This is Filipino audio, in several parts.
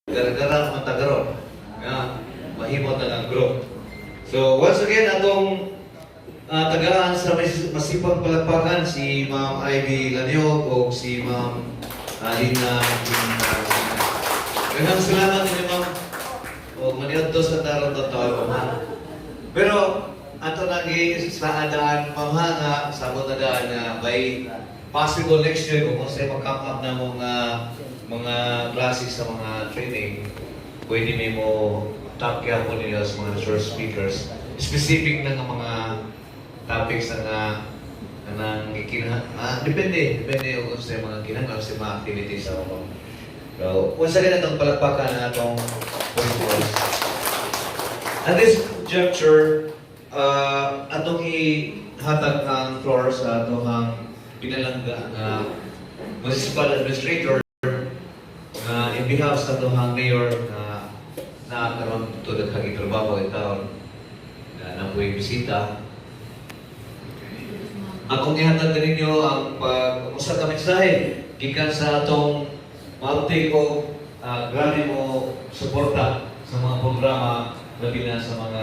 Gara-gara matagaron. Mahimot na ang group. So once again, atong tagaan sa masipang palagpakan si Ma'am Ivy Laniog o si Ma'am Alina. Ganang salamat niyo, Ma'am. O maniod to sa tarong totoo, Ma'am. Pero ato nagi sa adaan pamhanga sa abot na daan na by possible next year kung sa mag-come up na mga classes sa mga training, pwede may mo top kaya po nila sa mga short speakers. Specific na ng mga topics na nang depende kung sa mga kinahanglan sa mga activities sa mga. So, once again, itong palakpakan na itong principles. At this juncture, atong ihatag ang floor sa atong pinalangga na municipal administrator in behalf sa atong mayor na nakakaroon ito daghang trabaho in town na po bisita. Akong ihatag na ninyo ang pag-usa ka mensahe gikan sa atong maunti ko grabe mo suporta sa mga programa labi na sa mga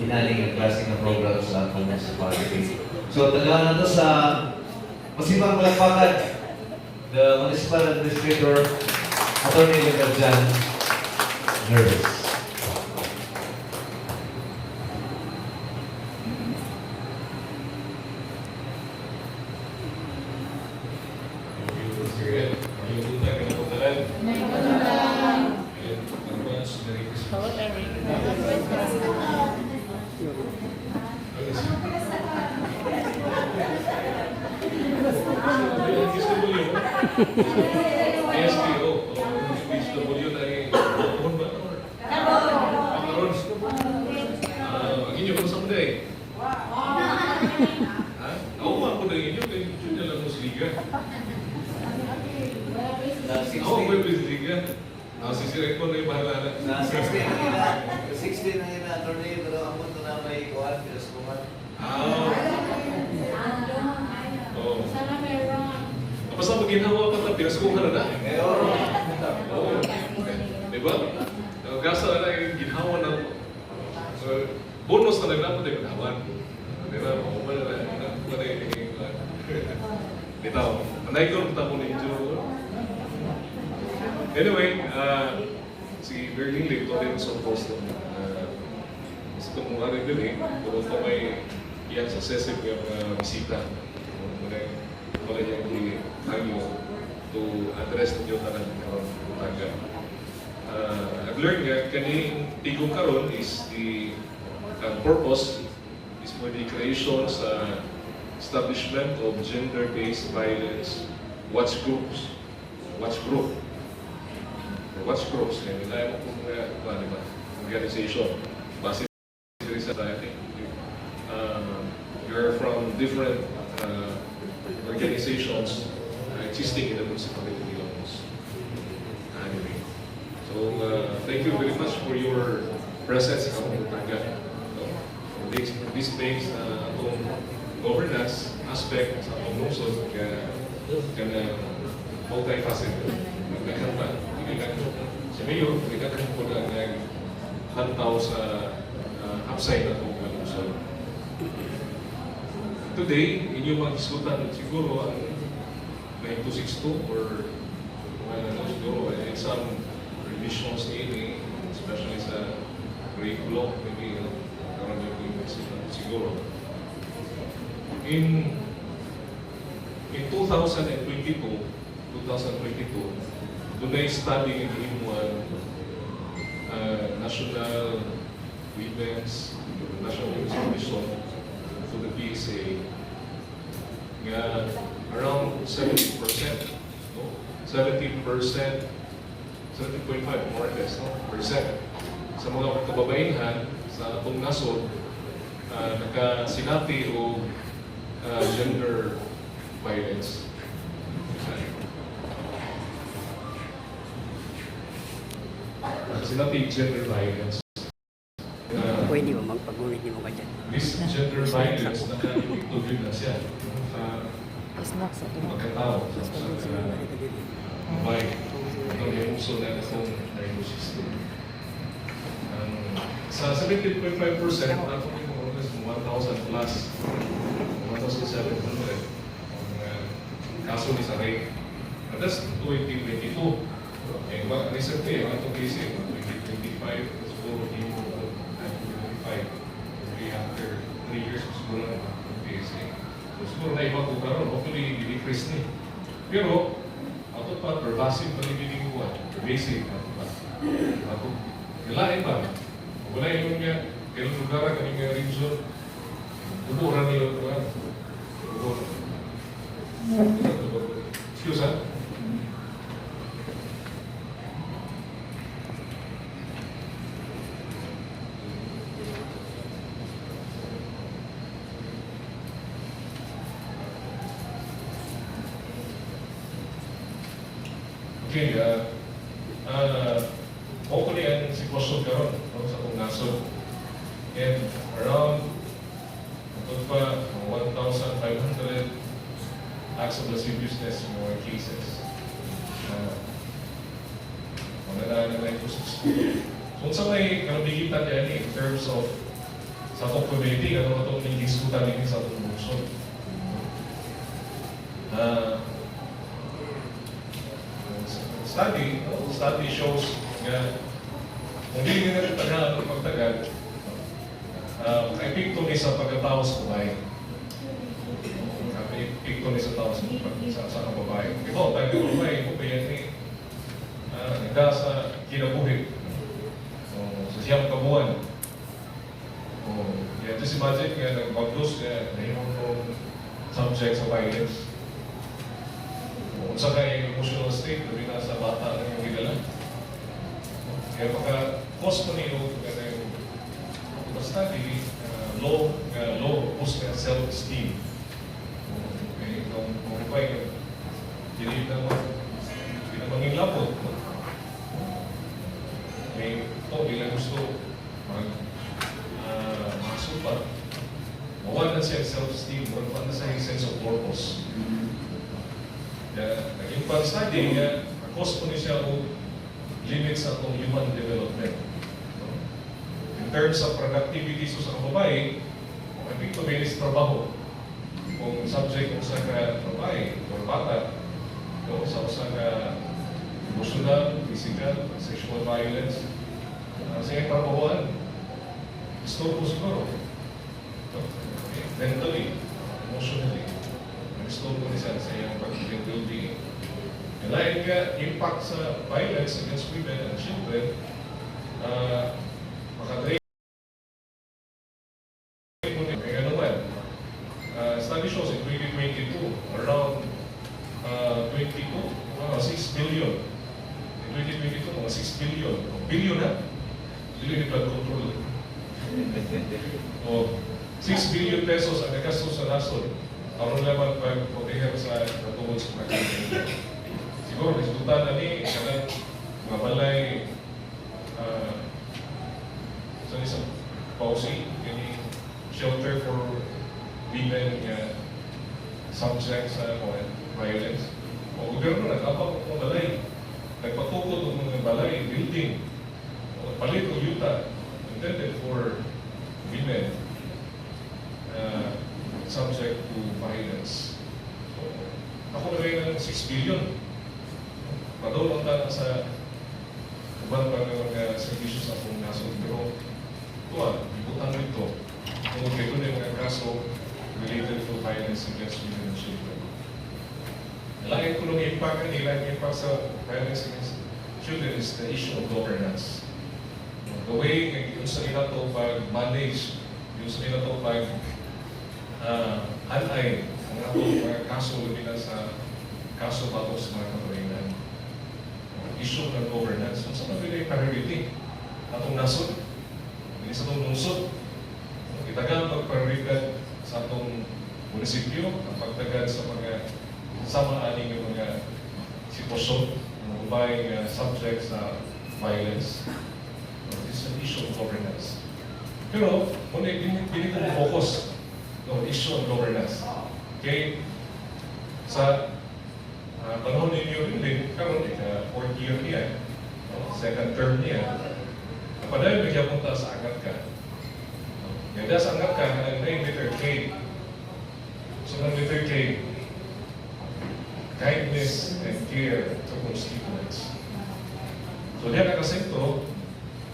inaling at klase ng program sa atong municipality. So tagaan na to sa masipang palakpakan the municipal administrator Atty. Legarjan Nervous. SPO, PSW dari Bukon ba? Karon. Ang inyo kung saan day? Ako man ko na inyo, kaya yun na lang mo sa liga. Ako may please liga. Si Sir Eko na yung bahala na. 16 na yun na attorney, pero ang punto na may kuhan, pinasukuhan. Basta mag-ginawa pa ito, pinasukuhan na. Oo. Diba? Gasa na yung ginawa na bonus na nagdapat yung ginawan. Diba? Makuman na yung bitaw. Anay ko nung tapo na yung anyway, si Berlin Lake to rin sa post ng gusto kong mga rin din pero ito may iyang successive yung bisita. Wala niyang i-hangyo to address ninyo ka ng taga. I've learned nga, kaning tigong karon is the purpose is for the creation sa establishment of gender-based violence watch groups. Watch groups, nila mo kung organization. Base sa society. You're from different organizations existing in the municipality of Ilocos. Anyway, so thank you very much for your presence sa among tangga. This makes atong governance aspect sa atong lungsod kana multifaceted. Nagkakanta, si Mayor, nagkakanta po na naghantaw sa upside na itong lungsod. Today, inyong maghisgutan siguro ang 9262 or siguro some revisions ini, especially sa curriculum, maybe karoon yung siguro. In 2022, dunay study in Imuan, National Women's National Women's Commission to the PSA nga around 70%, no? 70%, 70.5 more or less, no? percent sa mga kababainhan sa atong nasod nakasinati o gender violence. Sinati gender violence. Pwede ba magpag-ulit niyo ka dyan? This gender violence, nakakipigtog yun na siya sa magkatao, sa babae. karon yung uso na itong diagnosis. Sa 17.5%, ako yung more or less 1,000 plus, 1,700 ang kaso ni Saray. And that's 2022. Eh, recently, ang itong case, 2025, siguro hindi mo 2025. After 3 years, siguro na ang case. So, siguro na iba ko karoon, hopefully, i-decrease ni. Pero, ato pa, pervasive pa rin biniguan, pervasive, ato pa. Ato, nilain ba? Wala yung nga, kailang lugar, kaning region, buburan nila ito, buburan. Excuse, ha? Okay, hopefully ang sitwasyon karon sa akong nasod. And around ito pa 1,500 acts of lasciviousness more cases. Magandaan na ito sa school. Kung sa may karabigitan yan in terms of sa itong community, ano itong nagdiskutan din sa itong buksod. Study shows nga kung hindi nga rin tagal ang pagtagal, epekto ni sa pagkatao sa babae. Epekto ni sa tao sa babae. Ito, tayo ng babae, kung kaya ni nagda sa kinabuhi. Sa siyang kabuhan. Kaya just imagine nga nag-pag-dose nga na yung subject sa violence. Kung sa kaya emotional state, labi na sa bata na yung gidala. Kaya pagka-cause mo nilo, basta di low post ka self-esteem. Kaya itong mga hindi na maging lapot. Kaya ito, di lang gusto masupat. Mawala siya self-esteem, mawala na siya yung sense of purpose. Naging pag-study niya, cause po niya siya o limit sa itong human development. In terms of productivity sa babae, kung epekto may trabaho, kung subject kung sa babae, o bata, sa usang emotional, physical, sexual violence, sa iyong trabahoan, gusto po siguro. Mentally, emotionally, gusto po niya sa iyong well-being. Lain nga, impact sa violence against women and children, makadrain mo niya. Kaya naman, study shows in 2022, around 6 billion. In 2022, mga 6 billion. Billion na? Billion in blood control. O, 6 billion pesos ang nagastos sa nasod. Aron naman pag-proteher sa natungod sa pagkakas. Siguro, resulta na ni kanang mga balay sa isang pausi, yung shelter for women subject sa violence. O gobyerno nag-abang ng balay. Nagpatukod ng mga balay, building, palit o yuta intended for women subject to violence. So, ako na rin ng 6 billion. Padulong na sa ubang mga servisyo sa akong naso. Pero ito ibutan mo ito. Kung ito na yung mga kaso related to violence against women and children. Nalagay ko nung impact sa violence against children is the issue of governance. The way yung sa nila ito pag-manage, yung sa nila ito pag-anay ang atong mga kaso nila sa kaso bago sa mga kapalinan. Issue ng governance. So, sa mga yung priority, atong nasod, hindi sa itong lungsod, itagal pag-priority sa atong munisipyo, ang pagtagad sa mga sama-aning ng mga sitwasyon, ng ubay subject sa violence. It's an issue of governance. Pero, muna hindi ko focus no issue of governance. Okay? Sa panahon ninyo rin din, karon fourth year niya, no? Second term niya. Padahal bigyan punta sa agad ka. Ganda sa agad ka, na letter K. So, ang letter K, kindness and care to constituents. So, diyan nakasento,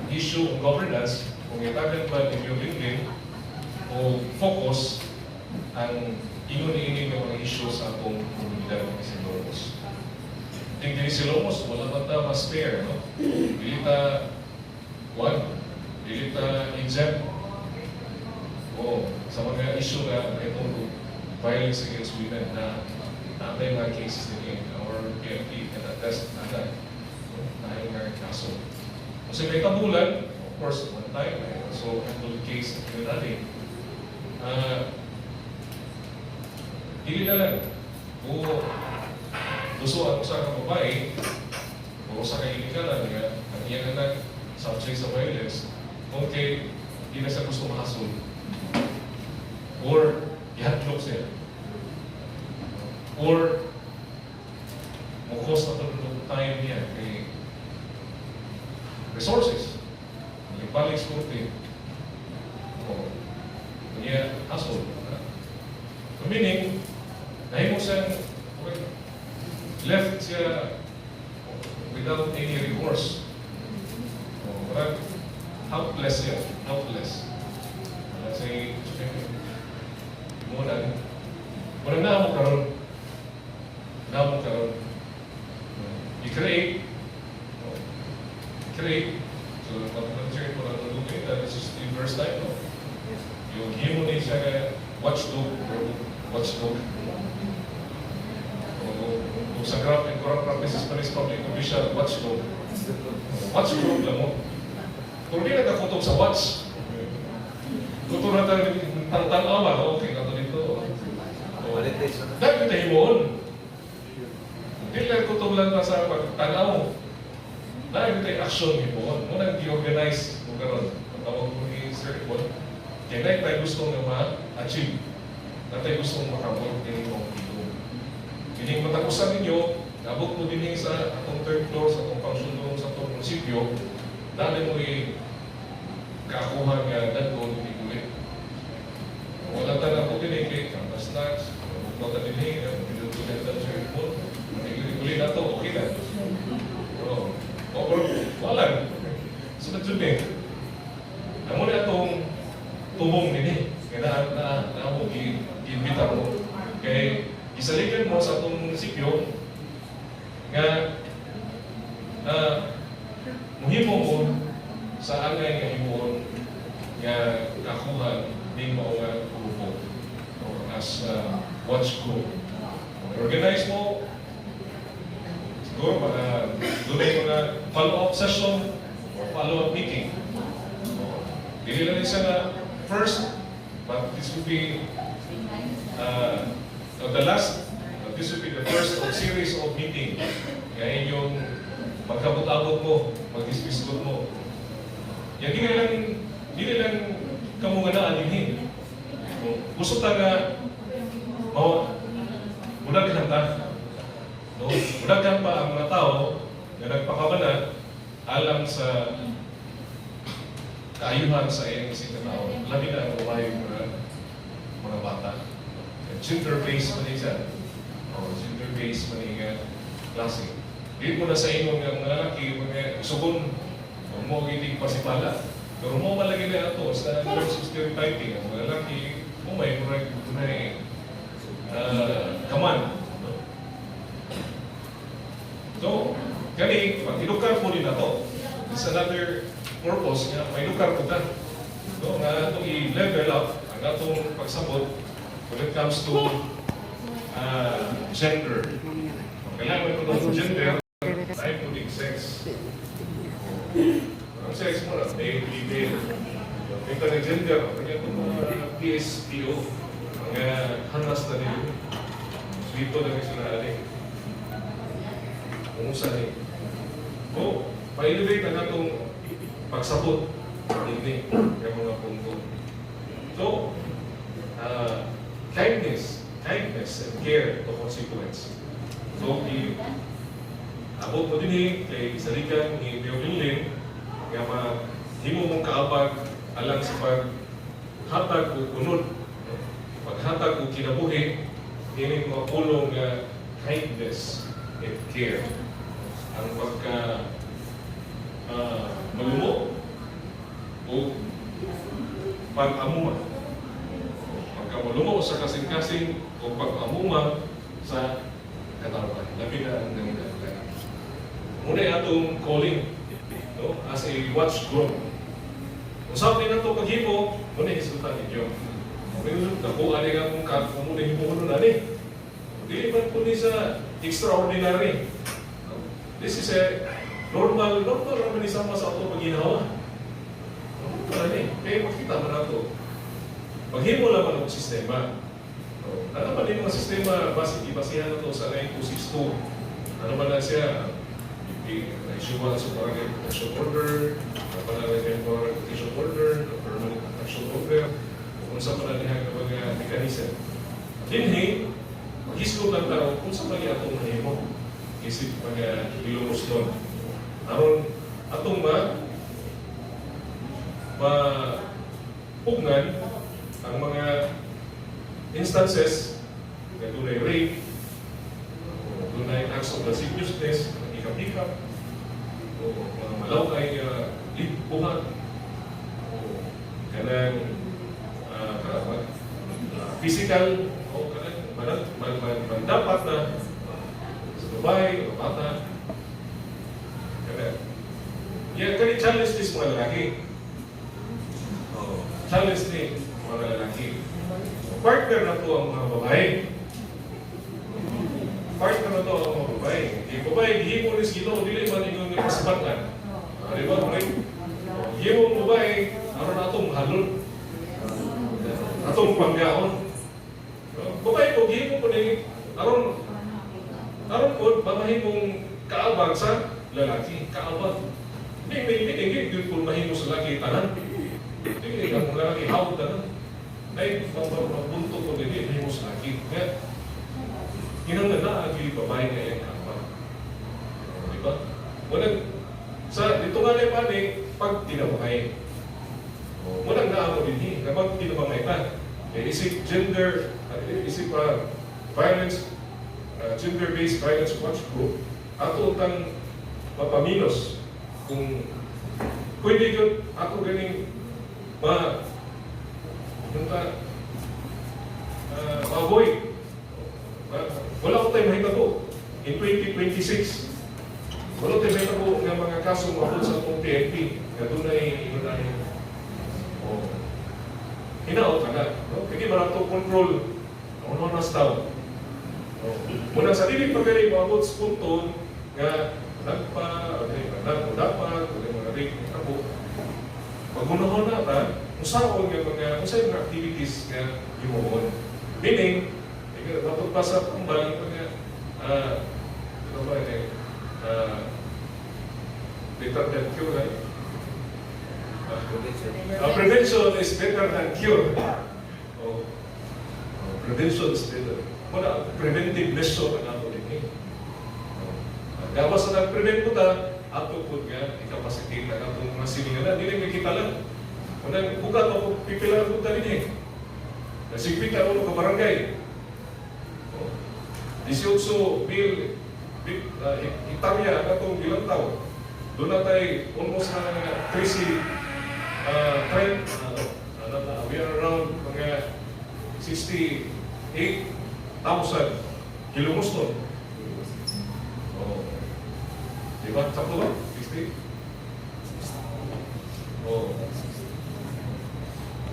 ang issue ng governance, kung itagan ba ninyo rin o focus ang ingon-ining ng mga issue sa atong komunidad ng Silomos. Tingnan ni Silomos, wala man ta mas fair, no? Dili ta exempt o sa mga issue na itong violence against women na may mga cases din our PNP can attest na na yung mga kaso. Kasi may kabulan, of course, one time, I also handled the case in Manali. Dili na lang, kung gusto ang usa ka babae, o usa ka inikalan nga, ang iyang anak subject sa violence, okay, di na siya gusto mahasol. Or, ihatlok siya. Or, mukos na tulong time niya kay resources. Ipalig skurti. O, niya hasol. Meaning, dahil mo siyang left siya without any remorse. Parang helpless siya. Helpless. Say, muna na mo karon. I-create. So, pag-concern ko lang nalugay, this is the first time, no? Yung himo ni siya kaya watchdog. Kung sa Corrupt and Corrupt Practices Police Public Official, watchdog. Watchdog lang mo. Kung di nagkakutok sa watch, kuto na tayo tang-ama, okay na ito dito. Dahil kita himoon. Hindi lang kutok lang na sa pagtanaw. Dahil kita action himoon. Muna di-organize mo karon. Ang tawag mo ni Sir Ipon. Kaya na tayo gusto nga ma-achieve. Na tayo gusto makabot din yung dito. Hindi matakusan ninyo, nabot mo din sa atong third floor, sa atong function room, sa atong munisipyo, dali mo kakuha nga dadon ikulit. Wala ta na po din kay campus tax, wala ta din pinutulan ta sa report, ikulit na to, okay na. Or wala. So nagsunod amo na itong tubong nini, kaya na mo i-invita mo. Kaya isalikan mo sa itong munisipyo nga muhimo mo sa angay nga himuon nga kakuhan din mo nga grupo as watch group. Organize mo siguro dunay mga follow-up session or follow-up meeting. Dili lang siya na first, but this will be this will be the first of series of meeting. Kaya inyong magkabot-abot mo, mag-discuss mo. Yan, di lang kamunganaan din. Gusto taga, munaghan ta. No? Munaghan pa ang mga tao na nagpakabana alam sa kaayuhan sa iyong isang tao. Labi na ang babae mga bata. Gender-based man siya. Gender-based man yung klase. Hindi mo na sa inyo ng mga lalaki, mga sugon, mo hindi pasipala. Pero mo malagi na ito sa stereotyping. Ang mga lalaki, mo may kaman. So, kani, pag inukar mo din na ito, it's another purpose nga, may inukar mo na. So, nga itong i-level up, ang itong pagsabot, when it comes to gender. Kailangan ko ng gender, tayo po din sex. Ang sex mo na, male, female. Ito na gender, kanya itong mga PSPO, mga hanas na nila. So, ito na rin sila alin. Kumusta rin. Pa-elevate na itong pagsabot. Hindi, yung mga punto. So, kindness and care to constituents. So, abot mo din kay isalikan ni Mayor Linlin nga himo mong kaabag alang sa paghatag o kunod, paghatag o kinabuhi, hindi mga pulong kindness and care. Ang pagka malumo o pag-amuma. Pagka malumo sa kasing-kasing o pag-amuma sa katawan. Labi na ang nangyayari. Muna atong calling, no, as a watchguard. Kung saan din ito paghimo, muna isultan ninyo. Nakuha din ang kung muna himuhulun na ni. Dili man po ni sa extraordinary. This is a normal naman isama sa ito pag-ginawa. Kaya makita mo na ito. Paghimo naman ang sistema. Ano ba din mga sistema, basihan na ito sa 9262. Ano ba na siya? Na-issuean sa Barangay Protection Order, Barangay Protection Order, Permanent Protection Order, kung saan pa na niya ng mga mekanism. Dinhi, mag-isco lang tao kung saan mga atong mahimo. Isip mga ilumos nun. Aron atong mapugnan ang mga instances na dunay rape, dunay acts of lasciviousness, ikap-ikap, o mga malaway buhat, o kanang physical, o kanang dapat na sa babae, o bata. Kaya challenge this mga lalaki. Challenge ni mga lalaki. Partner na to ang mga babae. Partner na to ang mga babae. Yung babae, hihimo ni Sino, dili man yung pasabatan. Di ba? Hihimo ang babae, aron na itong halon. Atong panggaon. Babae po, hihimo po ni, aron po, mamahimong kaabag sa lalaki. Kaabag. Hindi po mahimo sa lalaki tanan. Hindi ka mong lalaki, hawag tanan. Ay, magbunto ko din, hindi mo sa akin. Kaya, hinanglan na ang babae na yung kapag. Diba? Dito nga na pa pag tinabakay. Walang naamo din kapag tinabakay pa. Isip violence, gender-based violence watch group, ato utang mapaminos kung pwede yun, ako ganing ma-avoid. Wala ko tayo mahitabo. In 2026, wala tayo mahitabo ng mga kasong mabot sa itong PNP. Na doon ay hinaot ka na. Kaya marang itong control ano na staff. Muna sa dilig pagkali mabot sa punto nga dapat, mga rin, ako. Pag-unahon na ta, usaon yung mga activities nga yung meaning, mapagpasa kung ba yung mga better than cure, right? Prevention is better than cure. Prevention is better. Wala, preventive measure ang ato din. Gawas na nag-prevent po ta, ato po nga, i-capacitate na atong mga silingan. Hindi rin kita lang. Unang bukat o pipilan po ta rin Nasigpit na ulo ka barangay. 18 mil hektarya na itong ilang taon. Doon na tayo almost na 30 trend. We are around mga 68,000 kilomuston. Diba? Sakto ba? 60?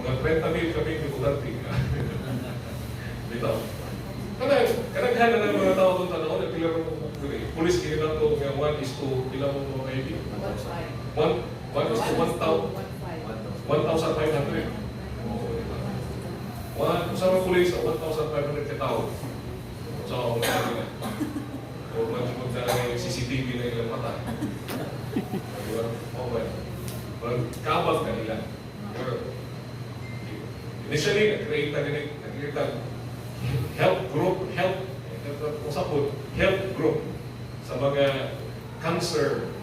Mga 30,000 kami ni Budante. Dito. Kanaghan na ng mga tao doon tanaw, nagpila mo pulis kaya lang ito, 1 is to, pila mo mga kaibigan? 1 is to 1,500. Sa mga pulis, 1,500 katao. So, ako na nila. O magdala ng CCTV na ilang mata. Diba? Okay. Kabag ka nila. Initially, nag-create na help group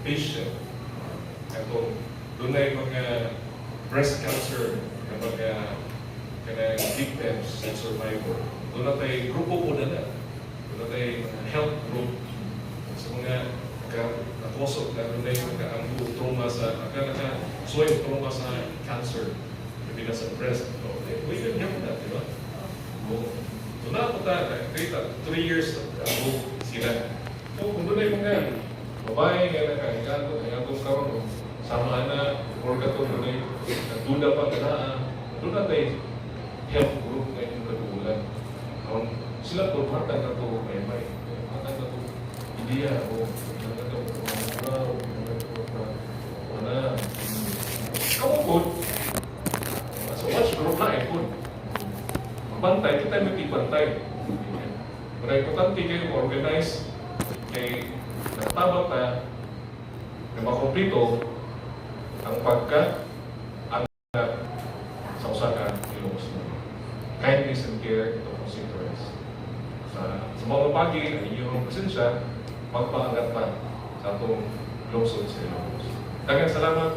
patient. Atong dunay mga breast cancer na mga kanang victims and survivor. Doon na tayo grupo po na. Doon na tayo health group sa mga nakosok na doon na yung naka-ambo trauma sa naka-soil trauma sa cancer. Hindi na sa breast. So, we can help that, di ba? So na po tayo, 3 years ago sila. So kung doon na yung mga babae nga nakahingatong karon, sama na, or kato doon ay nagduda pa kanaan, doon na tayo health group na yung kadulan. Sila po, matang na ito, may matang na ito, ideya, o matang na ito, wala. Kamu po, so watch group na po. Bantay, kita may tibantay. Kaya importante kayo organize, kay natabang ka na makomplito ang sa usa ka kilos. Kindness and care ito po si Torres. Sa mga pagi, ang iyong presensya, magpaangat pa sa itong lungsod sa Ilocos. Daghang salamat.